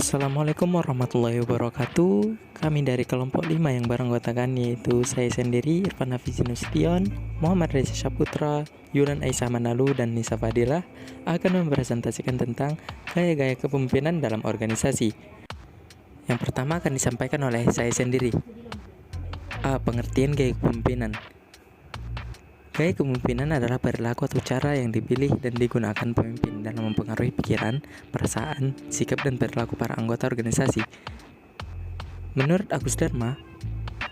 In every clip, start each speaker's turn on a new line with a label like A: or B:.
A: Assalamualaikum warahmatullahi wabarakatuh. Kami dari kelompok 5 yang beranggotakan yaitu saya sendiri, Irfan Hafiz Nasution, Muhammad Reza Saputra, Yulan Aisyah Manalu, dan Nisa Fadilah akan mempresentasikan tentang gaya-gaya kepemimpinan dalam organisasi. Yang pertama akan disampaikan oleh saya sendiri. Pengertian gaya kepemimpinan. Gaya kepemimpinan adalah perilaku atau cara yang dipilih dan digunakan pemimpin dalam mempengaruhi pikiran, perasaan, sikap, dan perilaku para anggota organisasi. Menurut Agus Dharma,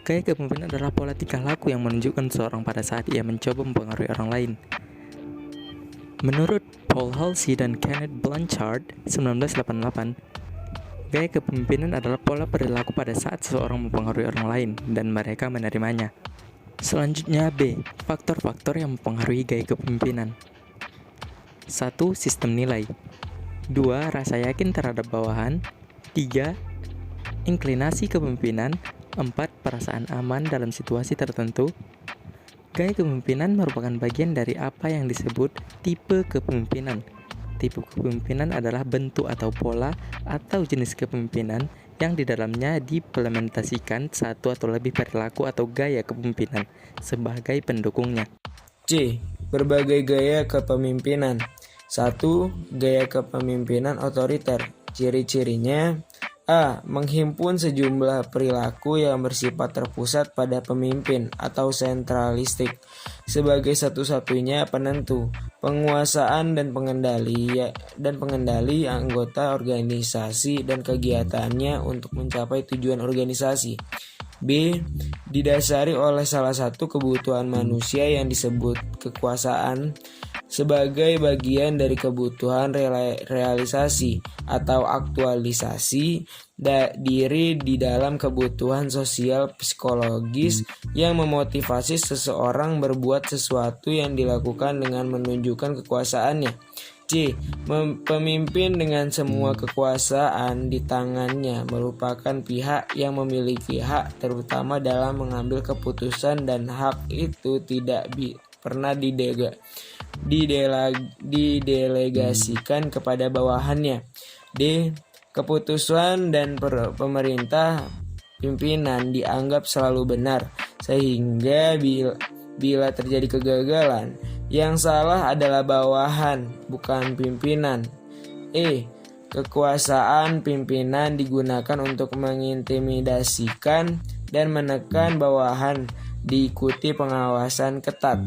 A: gaya kepemimpinan adalah pola tingkah laku yang menunjukkan seseorang pada saat ia mencoba mempengaruhi orang lain. Menurut Paul Halsey dan Kenneth Blanchard, 1988, gaya kepemimpinan adalah pola perilaku pada saat seseorang mempengaruhi orang lain dan mereka menerimanya. Selanjutnya B. Faktor-faktor yang mempengaruhi gaya kepemimpinan. 1. Sistem nilai. 2. Rasa yakin terhadap bawahan. 3. Inklinasi kepemimpinan. 4. Perasaan aman dalam situasi tertentu. Gaya kepemimpinan merupakan bagian dari apa yang disebut tipe kepemimpinan. Tipe kepemimpinan adalah bentuk atau pola atau jenis kepemimpinan yang di dalamnya diimplementasikan satu atau lebih perilaku atau gaya kepemimpinan sebagai pendukungnya.
B: C. Berbagai gaya kepemimpinan. 1. Gaya kepemimpinan otoriter. Ciri-cirinya: A. Menghimpun sejumlah perilaku yang bersifat terpusat pada pemimpin atau sentralistik sebagai satu-satunya penentu penguasaan dan pengendali anggota organisasi dan kegiatannya untuk mencapai tujuan organisasi. B. Didasari oleh salah satu kebutuhan manusia yang disebut kekuasaan sebagai bagian dari kebutuhan realisasi atau aktualisasi diri di dalam kebutuhan sosial psikologis yang memotivasi seseorang berbuat sesuatu yang dilakukan dengan menunjukkan kekuasaannya. C. Pemimpin dengan semua kekuasaan di tangannya merupakan pihak yang memiliki hak terutama dalam mengambil keputusan dan hak itu tidak pernah didelegasikan kepada bawahannya. D. Keputusan dan pemerintah pimpinan dianggap selalu benar sehingga bila terjadi kegagalan, yang salah adalah bawahan, bukan pimpinan. E. Kekuasaan pimpinan digunakan untuk mengintimidasikan dan menekan bawahan, diikuti pengawasan ketat.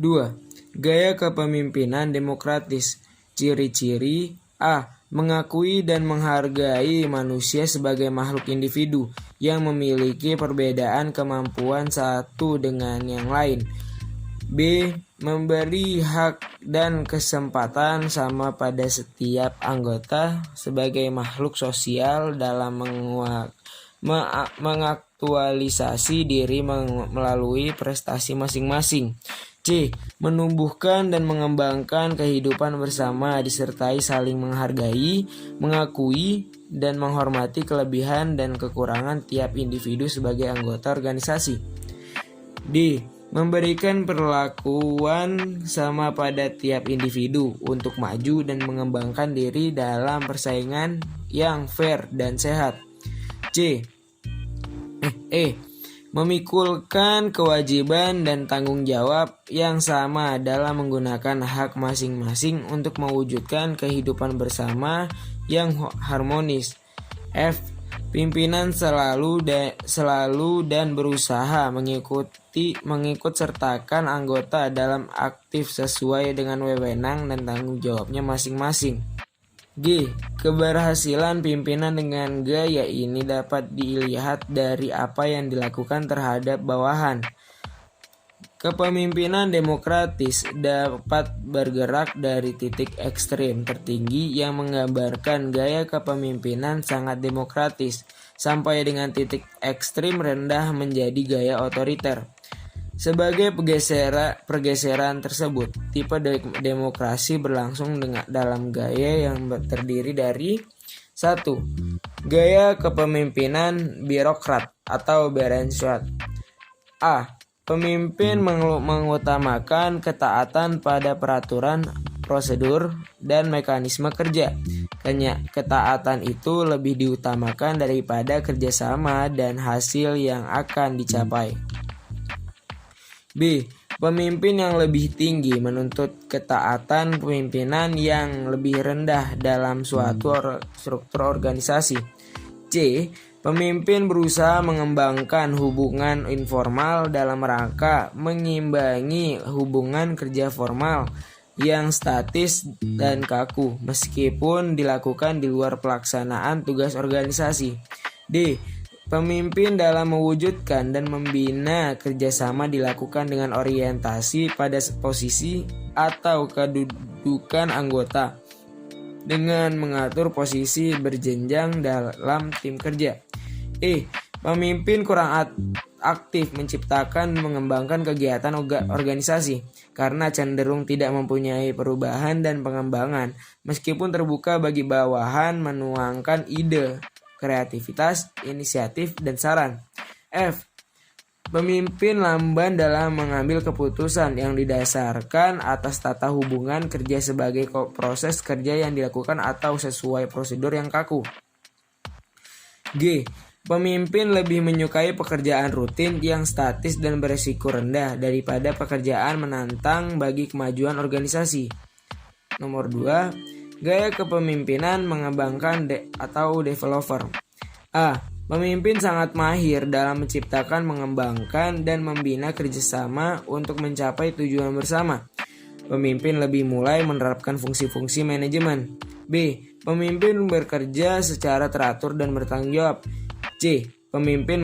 B: 2. Gaya kepemimpinan demokratis. Ciri-ciri: A. Mengakui dan menghargai manusia sebagai makhluk individu yang memiliki perbedaan kemampuan satu dengan yang lain. B. Memberi hak dan kesempatan sama pada setiap anggota sebagai makhluk sosial dalam mengaktualisasi diri melalui prestasi masing-masing. C. Menumbuhkan dan mengembangkan kehidupan bersama disertai saling menghargai, mengakui, dan menghormati kelebihan dan kekurangan tiap individu sebagai anggota organisasi. D. Memberikan perlakuan sama pada tiap individu untuk maju dan mengembangkan diri dalam persaingan yang fair dan sehat. Memikulkan kewajiban dan tanggung jawab yang sama dalam menggunakan hak masing-masing untuk mewujudkan kehidupan bersama yang harmonis. F. Pimpinan selalu dan berusaha mengikut sertakan anggota dalam aktif sesuai dengan wewenang dan tanggung jawabnya masing-masing. G. Keberhasilan pimpinan dengan gaya ini dapat dilihat dari apa yang dilakukan terhadap bawahan. Kepemimpinan demokratis dapat bergerak dari titik ekstrim tertinggi yang menggambarkan gaya kepemimpinan sangat demokratis sampai dengan titik ekstrim rendah menjadi gaya otoriter. Sebagai pergeseran tersebut, tipe demokrasi berlangsung dalam gaya yang terdiri dari 1. Gaya kepemimpinan birokrat atau Berenschot. A. Pemimpin mengutamakan ketaatan pada peraturan prosedur dan mekanisme kerja. Ketaatan itu lebih diutamakan daripada kerjasama dan hasil yang akan dicapai. B. Pemimpin yang lebih tinggi menuntut ketaatan pemimpinan yang lebih rendah dalam suatu struktur organisasi. C. Pemimpin berusaha mengembangkan hubungan informal dalam rangka mengimbangi hubungan kerja formal yang statis dan kaku, meskipun dilakukan di luar pelaksanaan tugas organisasi. D. Pemimpin dalam mewujudkan dan membina kerjasama dilakukan dengan orientasi pada posisi atau kedudukan anggota, dengan mengatur posisi berjenjang dalam tim kerja. Pemimpin kurang aktif menciptakan dan mengembangkan kegiatan organisasi karena cenderung tidak mempunyai perubahan dan pengembangan, meskipun terbuka bagi bawahan menuangkan ide, kreativitas, inisiatif, dan saran. F. Pemimpin lamban dalam mengambil keputusan yang didasarkan atas tata hubungan kerja sebagai proses kerja yang dilakukan atau sesuai prosedur yang kaku. G. Pemimpin lebih menyukai pekerjaan rutin yang statis dan beresiko rendah daripada pekerjaan menantang bagi kemajuan organisasi. Nomor 2. Gaya kepemimpinan mengembangkan atau developer. A. Pemimpin sangat mahir dalam menciptakan, mengembangkan, dan membina kerjasama untuk mencapai tujuan bersama. Pemimpin lebih mulai menerapkan fungsi-fungsi manajemen. B. Pemimpin bekerja secara teratur dan bertanggung jawab. C. Pemimpin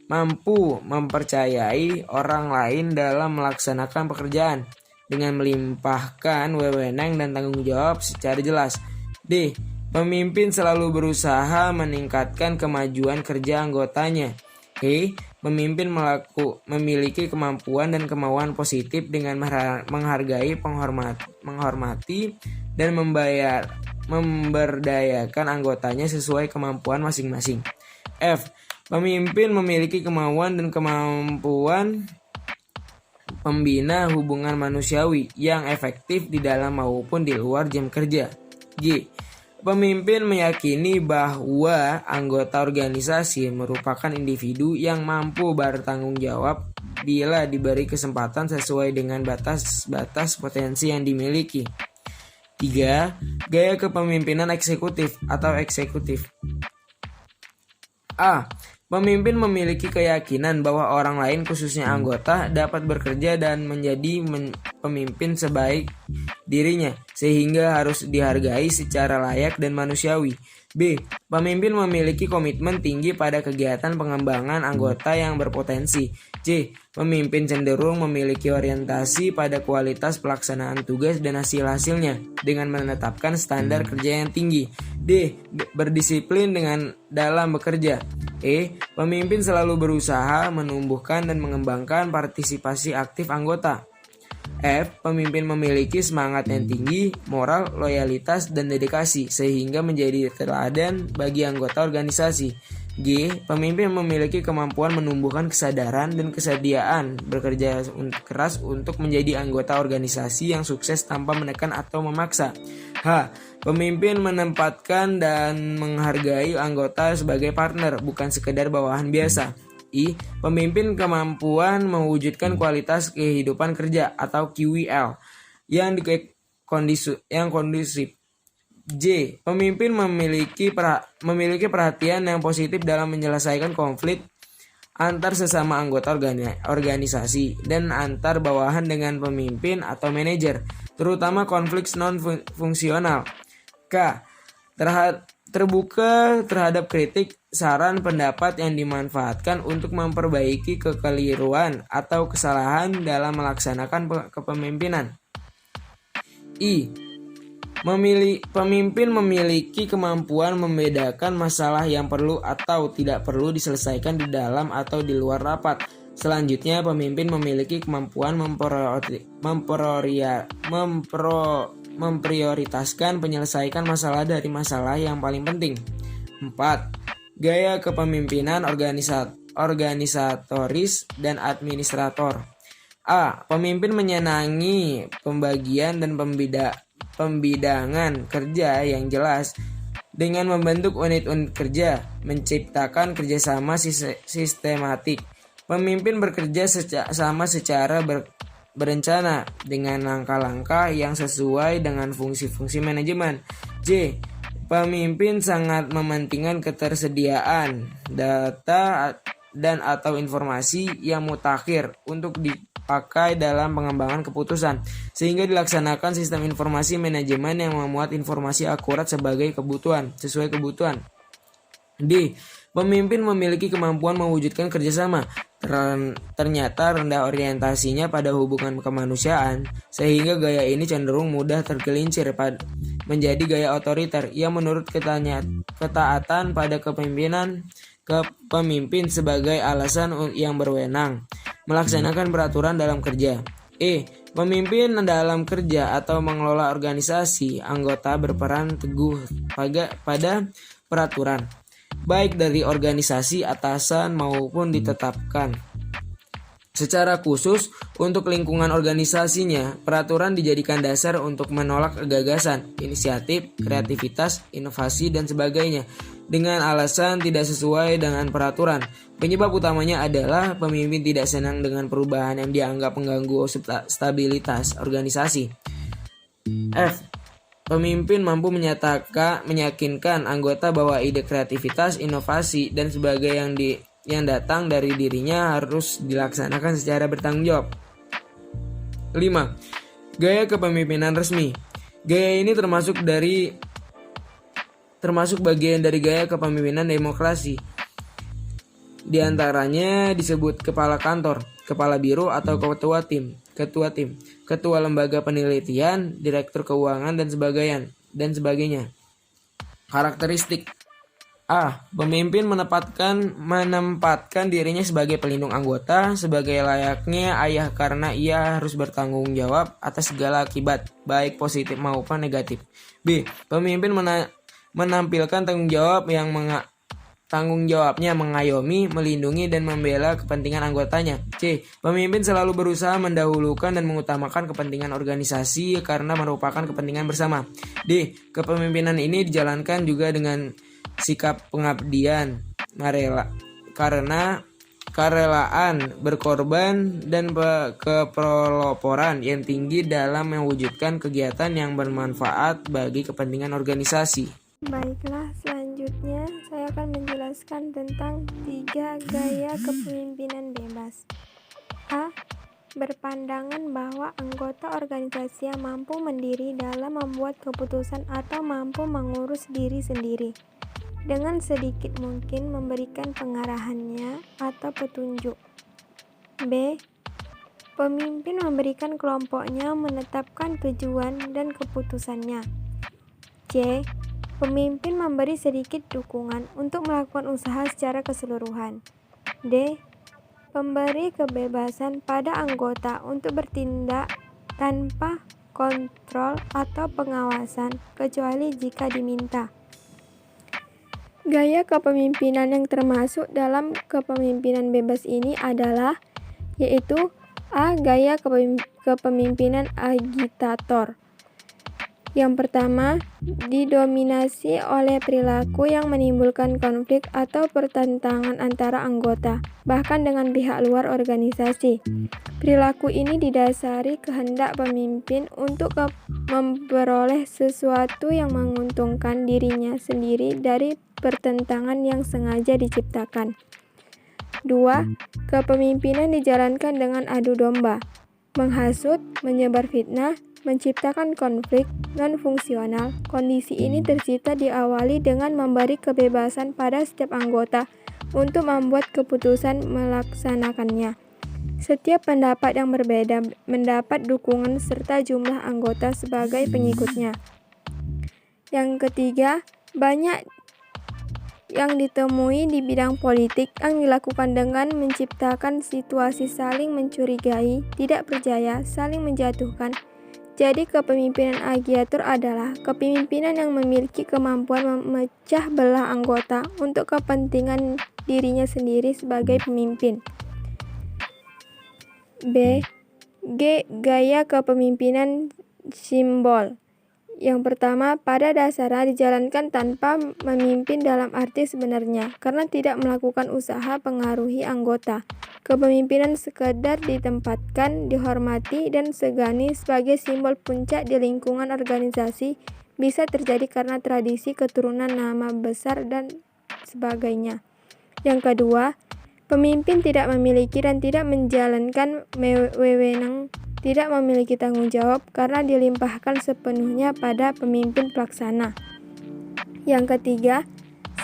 B: mampu mempercayai orang lain dalam melaksanakan pekerjaan dengan melimpahkan wewenang dan tanggung jawab secara jelas. D. Pemimpin selalu berusaha meningkatkan kemajuan kerja anggotanya. E. Pemimpin memiliki kemampuan dan kemauan positif dengan menghargai, menghormati, dan memberdayakan anggotanya sesuai kemampuan masing-masing. F. Pemimpin memiliki kemauan dan kemampuan membina hubungan manusiawi yang efektif di dalam maupun di luar jam kerja. G. Pemimpin meyakini bahwa anggota organisasi merupakan individu yang mampu bertanggung jawab bila diberi kesempatan sesuai dengan batas-batas potensi yang dimiliki. 3. Gaya kepemimpinan eksekutif atau eksekutif. A. Pemimpin memiliki keyakinan bahwa orang lain, khususnya anggota, dapat bekerja dan menjadi pemimpin sebaik dirinya, sehingga harus dihargai secara layak dan manusiawi. B. Pemimpin memiliki komitmen tinggi pada kegiatan pengembangan anggota yang berpotensi. C. Pemimpin cenderung memiliki orientasi pada kualitas pelaksanaan tugas dan hasil-hasilnya dengan menetapkan standar kerja yang tinggi. D. Berdisiplin dalam bekerja. E. Pemimpin selalu berusaha menumbuhkan dan mengembangkan partisipasi aktif anggota. F. Pemimpin memiliki semangat yang tinggi, moral, loyalitas, dan dedikasi sehingga menjadi teladan bagi anggota organisasi. G. Pemimpin memiliki kemampuan menumbuhkan kesadaran dan kesediaan bekerja keras untuk menjadi anggota organisasi yang sukses tanpa menekan atau memaksa. H. Pemimpin menempatkan dan menghargai anggota sebagai partner, bukan sekedar bawahan biasa. I. Pemimpin kemampuan mewujudkan kualitas kehidupan kerja atau QWL yang kondusif. J. Pemimpin memiliki perhatian yang positif dalam menyelesaikan konflik antar sesama anggota organisasi dan antar bawahan dengan pemimpin atau manajer, terutama konflik non-fungsional. K. Terbuka terhadap kritik, saran, pendapat yang dimanfaatkan untuk memperbaiki kekeliruan atau kesalahan dalam melaksanakan kepemimpinan. I. Pemimpin memiliki kemampuan membedakan masalah yang perlu atau tidak perlu diselesaikan di dalam atau di luar rapat. Selanjutnya, pemimpin memiliki kemampuan memprioritaskan penyelesaian masalah dari masalah yang paling penting. 4. Gaya kepemimpinan organisatoris dan administrator. A. Pemimpin menyenangi pembagian dan pembidangan kerja yang jelas dengan membentuk unit-unit kerja, menciptakan kerjasama sistematik. Pemimpin bekerja secara berencana dengan langkah-langkah yang sesuai dengan fungsi-fungsi manajemen. J. Pemimpin sangat mementingkan ketersediaan data dan atau informasi yang mutakhir untuk dipakai dalam pengembangan keputusan, sehingga dilaksanakan sistem informasi manajemen yang memuat informasi akurat sesuai kebutuhan. D. Pemimpin memiliki kemampuan mewujudkan kerjasama, ternyata rendah orientasinya pada hubungan kemanusiaan, sehingga gaya ini cenderung mudah tergelincir menjadi gaya otoriter yang menurut ketaatan pada pemimpin sebagai alasan yang berwenang melaksanakan peraturan dalam kerja. E. Pemimpin dalam kerja atau mengelola organisasi, anggota berperan teguh pada peraturan, baik dari organisasi atasan maupun ditetapkan. Secara khusus, untuk lingkungan organisasinya, peraturan dijadikan dasar untuk menolak gagasan, inisiatif, kreativitas, inovasi, dan sebagainya dengan alasan tidak sesuai dengan peraturan. Penyebab utamanya adalah pemimpin tidak senang dengan perubahan yang dianggap mengganggu stabilitas organisasi. F. Pemimpin mampu meyakinkan anggota bahwa ide kreativitas, inovasi, dan sebagainya yang datang dari dirinya harus dilaksanakan secara bertanggung jawab. 5. Gaya kepemimpinan resmi. Gaya ini termasuk bagian dari gaya kepemimpinan demokrasi. Di antaranya disebut kepala kantor, kepala biro atau ketua tim, ketua lembaga penelitian, direktur keuangan dan sebagainya. Karakteristik. A. Pemimpin menempatkan dirinya sebagai pelindung anggota, sebagai layaknya ayah karena ia harus bertanggung jawab atas segala akibat, baik positif maupun negatif. B. Pemimpin menampilkan tanggung jawabnya mengayomi, melindungi, dan membela kepentingan anggotanya. C. Pemimpin selalu berusaha mendahulukan dan mengutamakan kepentingan organisasi karena merupakan kepentingan bersama. D. Kepemimpinan ini dijalankan juga dengan sikap pengabdian, kerelaan, berkorban, dan kepeloporan yang tinggi dalam mewujudkan kegiatan yang bermanfaat bagi kepentingan organisasi.
C: Baiklah, selanjutnya saya akan menjelaskan tentang 3 gaya kepemimpinan bebas. A. Berpandangan bahwa anggota organisasi yang mampu mandiri dalam membuat keputusan atau mampu mengurus diri sendiri, dengan sedikit mungkin memberikan pengarahannya atau petunjuk. B. Pemimpin memberikan kelompoknya menetapkan tujuan dan keputusannya. C. Pemimpin memberi sedikit dukungan untuk melakukan usaha secara keseluruhan. D. Memberi kebebasan pada anggota untuk bertindak tanpa kontrol atau pengawasan, kecuali jika diminta. Gaya kepemimpinan yang termasuk dalam kepemimpinan bebas ini adalah, yaitu A. Gaya kepemimpinan agitator. Yang pertama, didominasi oleh perilaku yang menimbulkan konflik atau pertentangan antara anggota, bahkan dengan pihak luar organisasi. Perilaku ini didasari kehendak pemimpin untuk memperoleh sesuatu yang menguntungkan dirinya sendiri dari pertentangan yang sengaja diciptakan. 2. Kepemimpinan dijalankan dengan adu domba, menghasut, menyebar fitnah, menciptakan konflik non-fungsional. Kondisi ini tercipta diawali dengan memberi kebebasan pada setiap anggota untuk membuat keputusan melaksanakannya. Setiap pendapat yang berbeda mendapat dukungan serta jumlah anggota sebagai pengikutnya. Yang ketiga, banyak yang ditemui di bidang politik yang dilakukan dengan menciptakan situasi saling mencurigai, tidak percaya, saling menjatuhkan. Jadi kepemimpinan agitator adalah kepemimpinan yang memiliki kemampuan memecah belah anggota untuk kepentingan dirinya sendiri sebagai pemimpin. B. Gaya kepemimpinan simbol. Yang pertama, pada dasarnya dijalankan tanpa memimpin dalam arti sebenarnya, karena tidak melakukan usaha pengaruhi anggota. Kepemimpinan sekedar ditempatkan, dihormati, dan segani sebagai simbol puncak di lingkungan organisasi bisa terjadi karena tradisi, keturunan, nama besar, dan sebagainya. Yang kedua, pemimpin tidak memiliki dan tidak menjalankan wewenang, tidak memiliki tanggung jawab karena dilimpahkan sepenuhnya pada pemimpin pelaksana. Yang ketiga,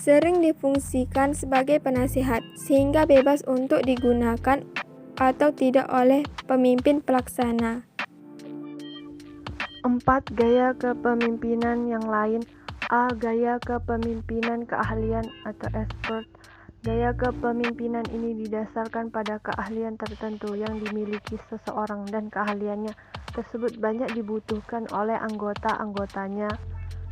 C: sering difungsikan sebagai penasihat, sehingga bebas untuk digunakan atau tidak oleh pemimpin pelaksana.
D: 4. Gaya kepemimpinan yang lain. A. Gaya kepemimpinan keahlian atau expert. Gaya kepemimpinan ini didasarkan pada keahlian tertentu yang dimiliki seseorang dan keahliannya tersebut banyak dibutuhkan oleh anggota-anggotanya.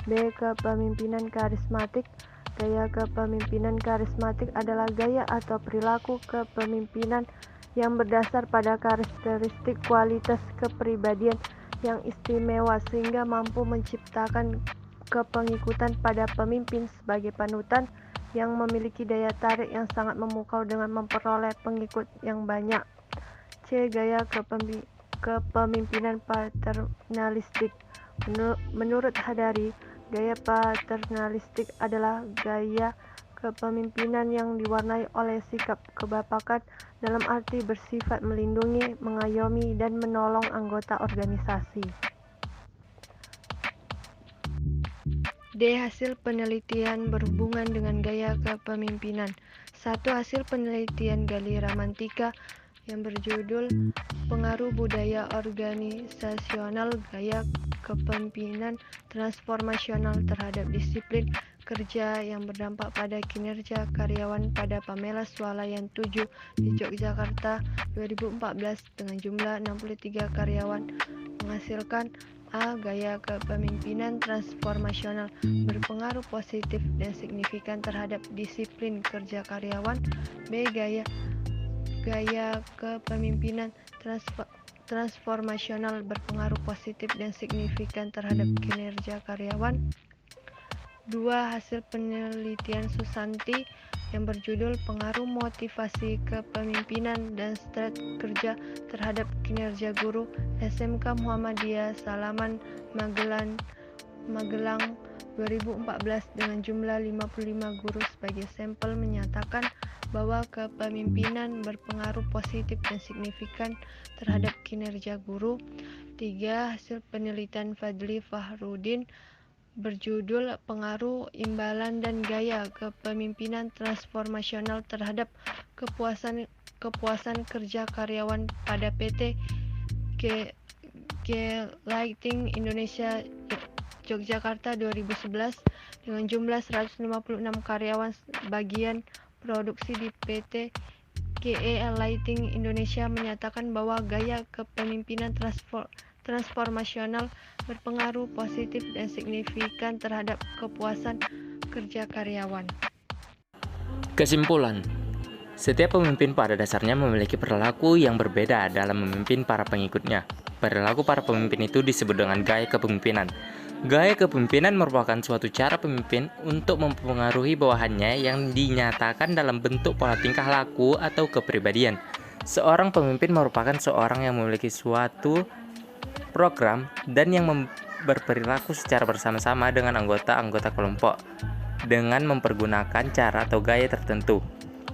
D: B. Kepemimpinan karismatik. Gaya kepemimpinan karismatik adalah gaya atau perilaku kepemimpinan yang berdasar pada karakteristik kualitas kepribadian yang istimewa sehingga mampu menciptakan kepengikutan pada pemimpin sebagai panutan yang memiliki daya tarik yang sangat memukau dengan memperoleh pengikut yang banyak. C. Gaya kepemimpinan paternalistik. Menurut Hadari, gaya paternalistik adalah gaya kepemimpinan yang diwarnai oleh sikap kebapakan dalam arti bersifat melindungi, mengayomi, dan menolong anggota organisasi. D. Hasil penelitian berhubungan dengan gaya kepemimpinan. 1. Hasil penelitian Gali Ramantika yang berjudul Pengaruh Budaya Organisasional Gaya Kepemimpinan Transformasional terhadap Disiplin Kerja yang berdampak pada kinerja karyawan pada Pamela Swalayan 7 di Yogyakarta 2014 dengan jumlah 63 karyawan menghasilkan A. Gaya kepemimpinan transformasional berpengaruh positif dan signifikan terhadap disiplin kerja karyawan. B. Gaya kepemimpinan transformasional berpengaruh positif dan signifikan terhadap kinerja karyawan. 2. Hasil penelitian Susanti yang berjudul Pengaruh Motivasi Kepemimpinan dan Strategi Kerja terhadap Kinerja Guru SMK Muhammadiyah Salaman Magelang 2014 dengan jumlah 55 guru sebagai sampel menyatakan bahwa kepemimpinan berpengaruh positif dan signifikan terhadap kinerja guru. 3. Hasil penelitian Fadli Fahrudin berjudul Pengaruh Imbalan dan Gaya Kepemimpinan Transformasional terhadap kepuasan kerja karyawan pada PT Lighting Indonesia Yogyakarta 2011 dengan jumlah 156 karyawan bagian produksi di PT Lighting Indonesia menyatakan bahwa gaya kepemimpinan transformasional berpengaruh positif dan signifikan terhadap kepuasan kerja karyawan.
A: Kesimpulan, setiap pemimpin pada dasarnya memiliki perilaku yang berbeda dalam memimpin para pengikutnya. Perilaku para pemimpin itu disebut dengan gaya kepemimpinan. Gaya kepemimpinan merupakan suatu cara pemimpin untuk mempengaruhi bawahannya yang dinyatakan dalam bentuk pola tingkah laku atau kepribadian. Seorang pemimpin merupakan seorang yang memiliki suatu program dan yang berperilaku secara bersama-sama dengan anggota-anggota kelompok dengan mempergunakan cara atau gaya tertentu,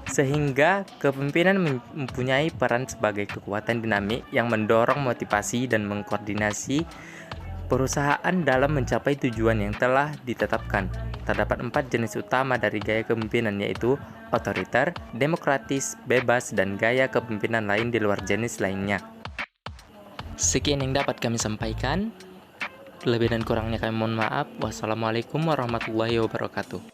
A: sehingga kepemimpinan mempunyai peran sebagai kekuatan dinamik yang mendorong motivasi dan mengkoordinasi perusahaan dalam mencapai tujuan yang telah ditetapkan. Terdapat 4 jenis utama dari gaya kepemimpinan, yaitu otoriter, demokratis, bebas, dan gaya kepemimpinan lain di luar jenis lainnya. Sekian yang dapat kami sampaikan. Lebih dan kurangnya kami mohon maaf. Wassalamualaikum warahmatullahi wabarakatuh.